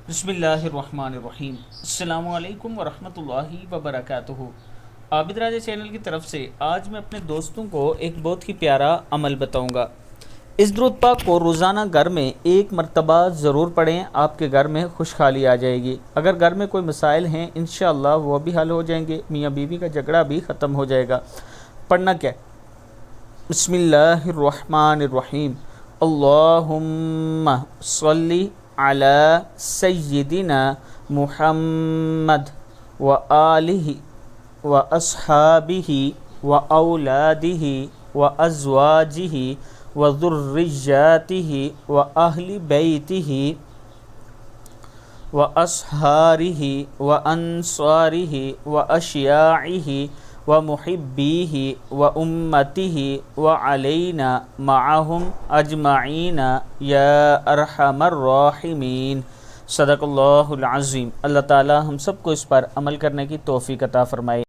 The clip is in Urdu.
بسم اللہ الرحمن الرحیم۔ السلام علیکم ورحمۃ اللہ وبرکاتہ۔ عابد راجہ چینل کی طرف سے آج میں اپنے دوستوں کو ایک بہت ہی پیارا عمل بتاؤں گا۔ اس درود پاک کو روزانہ گھر میں ایک مرتبہ ضرور پڑھیں، آپ کے گھر میں خوشحالی آ جائے گی۔ اگر گھر میں کوئی مسائل ہیں انشاءاللہ وہ بھی حل ہو جائیں گے، میاں بیوی کا جھگڑا بھی ختم ہو جائے گا۔ پڑھنا کیا ہے؟ بسم اللہ الرحمن الرحیم۔ اللہم صلی علی سیدنا محمد و آلہ و اصحابہ و اولادہ و ازواجہ و ذریاتہ و اہل بیتہ و اصحارہ و انصارہ و اشیاعہ و محبیہ و امتہ و علینا معہم اجمعین یا ارحم الراحمین۔ صدق اللہ العظیم۔ اللہ تعالی ہم سب کو اس پر عمل کرنے کی توفیق عطا فرمائے۔